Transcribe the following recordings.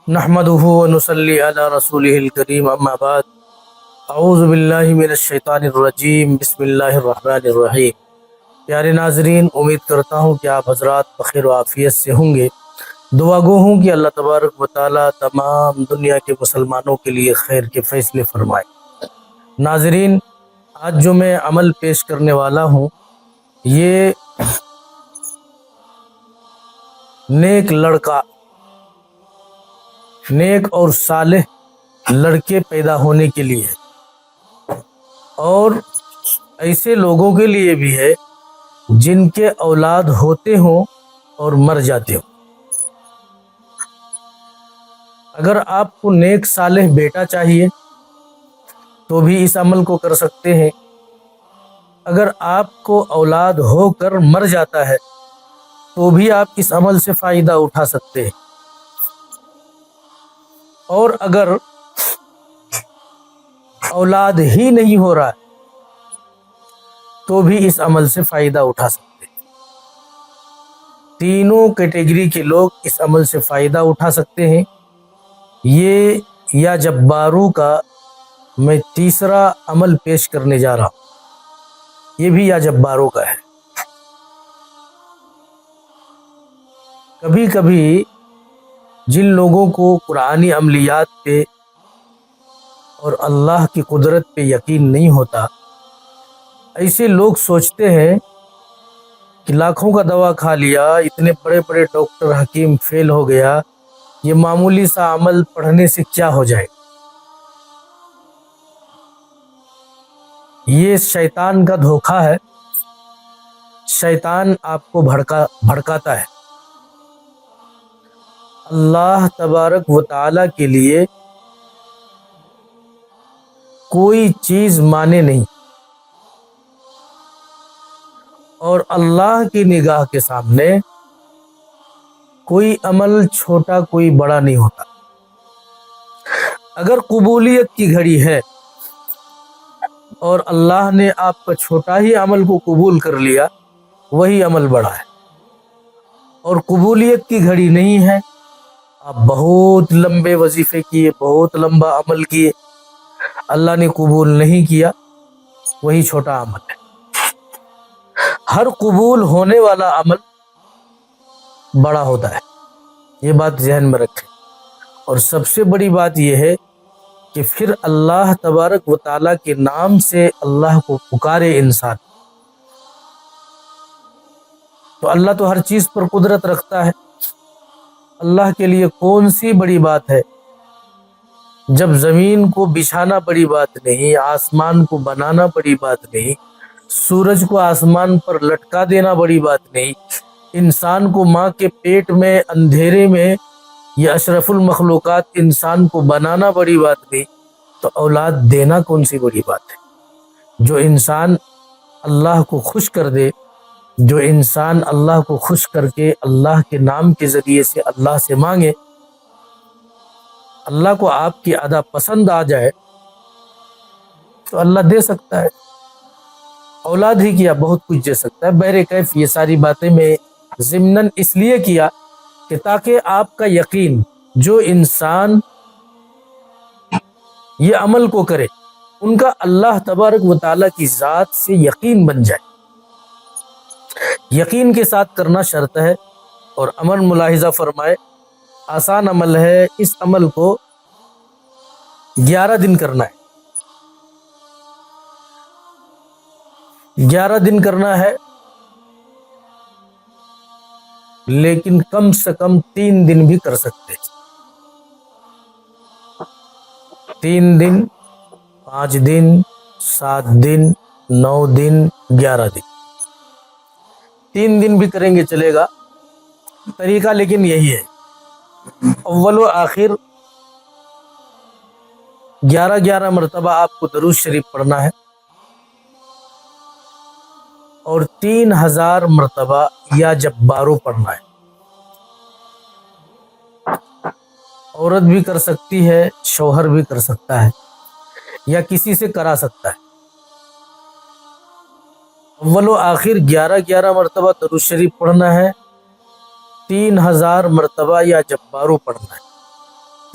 नहमदुहु व नुसल्ली अला रसूलिहिल करीम अम्मा बाद अऊज़ु बिल्लाहि मिनश शैतानिर रजीम बिस्मिल्लाहिर रहमानिर रहीम। प्यारे नाजरीन, उम्मीद करता हूँ कि आप हजरात बखैर व आफियत से होंगे। दुआ गो हूँ कि अल्लाह तबारक व तआला तमाम दुनिया के मुसलमानों के लिए खैर के फ़ैसले फरमाए। नाजरीन, आज जो मैं अमल पेश करने वाला हूँ, ये नेक लड़का, नेक और सालेह लड़के पैदा होने के लिए है, और ऐसे लोगों के लिए भी है जिनके औलाद होते हों और मर जाते हों। अगर आपको नेक सालेह बेटा चाहिए तो भी इस अमल को कर सकते हैं। अगर आपको औलाद होकर मर जाता है तो भी आप इस अमल से फ़ायदा उठा सकते हैं। और अगर औलाद ही नहीं हो रहा है तो भी इस अमल से फ़ायदा उठा सकते हैं। तीनों कैटेगरी के लोग इस अमल से फ़ायदा उठा सकते हैं। ये या जब्बारू का मैं तीसरा अमल पेश करने जा रहा हूँ। ये भी या जब्बारों का है। कभी कभी जिन लोगों को कुरानी अमलियात पे और अल्लाह की कुदरत पे यकीन नहीं होता, ऐसे लोग सोचते हैं कि लाखों का दवा खा लिया, इतने बड़े बड़े डॉक्टर हकीम फेल हो गया, ये मामूली सा अमल पढ़ने से क्या हो जाए। ये शैतान का धोखा है। शैतान आपको भड़काता है। अल्लाह तबारक व तआला के लिए कोई चीज़ माने नहीं, और अल्लाह की निगाह के सामने कोई अमल छोटा कोई बड़ा नहीं होता। अगर कबूलियत की घड़ी है और अल्लाह ने आपका छोटा ही अमल को कबूल कर लिया, वही अमल बड़ा है। और कबूलियत की घड़ी नहीं है, आप बहुत लंबे वजीफे किए, बहुत लंबा अमल किए, अल्लाह ने कबूल नहीं किया, वही छोटा अमल है। हर कबूल होने वाला अमल बड़ा होता है, ये बात ज़हन में रखें। और सबसे बड़ी बात यह है कि फिर अल्लाह तबारक व तआला के नाम से अल्लाह को पुकारे इंसान, तो अल्लाह तो हर चीज़ पर कुदरत रखता है। अल्लाह के लिए कौन सी बड़ी बात है। जब ज़मीन को बिछाना बड़ी बात नहीं, आसमान को बनाना बड़ी बात नहीं, सूरज को आसमान पर लटका देना बड़ी बात नहीं, इंसान को माँ के पेट में अंधेरे में या अशरफुल मखलूकात इंसान को बनाना बड़ी बात नहीं, तो औलाद देना कौन सी बड़ी बात है। जो इंसान अल्लाह को खुश कर दे, जो इंसान अल्लाह को खुश करके अल्लाह के नाम के ज़रिए से अल्लाह से मांगे, अल्लाह को आपकी अदा पसंद आ जाए, तो अल्लाह दे सकता है। औलाद ही किया बहुत कुछ दे सकता है। बहरे कैफ ये सारी बातें मैं ज़िम्नन इसलिए किया कि ताकि आपका यकीन, जो इंसान ये अमल को करे, उनका अल्लाह तबारक व तआला की ज़ात से यकीन बन जाए। यकीन के साथ करना शर्त है। और अमल मुलाहिजा फरमाए, आसान अमल है। इस अमल को 11 दिन करना है। 11 दिन करना है, लेकिन कम से कम 3 दिन भी कर सकते हैं। 3 दिन, 5 दिन, 7 दिन, 9 दिन, 11 दिन, 3 दिन भी करेंगे चलेगा। तरीका लेकिन यही है, अव्वल व आखिर 11 मरतबा आपको दरूद शरीफ पढ़ना है, और 3000 मरतबा या जब्बारो पढ़ना है। औरत भी कर सकती है, शौहर भी कर सकता है, या किसी से करा सकता है। अव्वल व आखिर 11 मरतबा दरूद शरीफ पढ़ना है, 3000 मरतबा या जब्बारो पढ़ना है।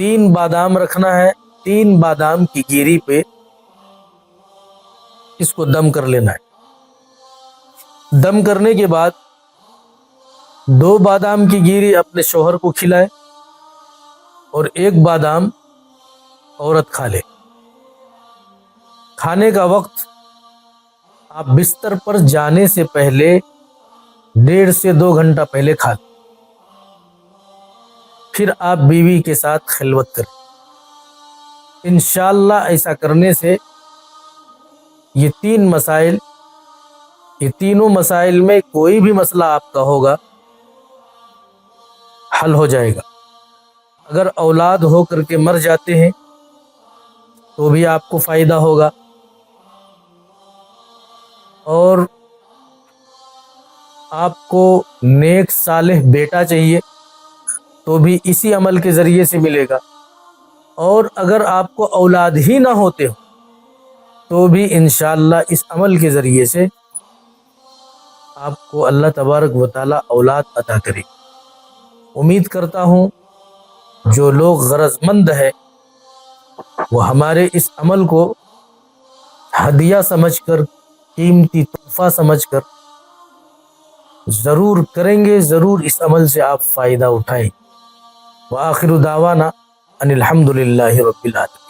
3 بادام رکھنا ہے، 3 بادام کی گیری پہ اس کو دم کر لینا ہے۔ دم کرنے کے بعد 2 بادام کی گیری اپنے شوہر کو کھلائے اور 1 بادام عورت کھا لے۔ کھانے کا وقت آپ بستر پر جانے سے پہلے 1.5 سے 2 گھنٹہ پہلے کھا لیں، پھر آپ بیوی کے ساتھ خلوت کریں۔ انشاءاللہ ایسا کرنے سے یہ 3 مسائل، یہ تینوں مسائل میں کوئی بھی مسئلہ آپ کا ہوگا حل ہو جائے گا۔ اگر اولاد ہو کر کے مر جاتے ہیں تو بھی آپ کو فائدہ ہوگا، اور آپ کو نیک صالح بیٹا چاہیے تو بھی اسی عمل کے ذریعے سے ملے گا، اور اگر آپ کو اولاد ہی نہ ہوتے ہو تو بھی انشاءاللہ اس عمل کے ذریعے سے آپ کو اللہ تبارک و تعالی اولاد عطا کرے۔ امید کرتا ہوں جو لوگ غرض مند ہے وہ ہمارے اس عمل کو ہدیہ سمجھ کر، قیمتی تحفہ سمجھ کر ضرور کریں گے، ضرور اس عمل سے آپ فائدہ اٹھائیں۔ وآخر دعوانا ان الحمد للہ رب العالمین۔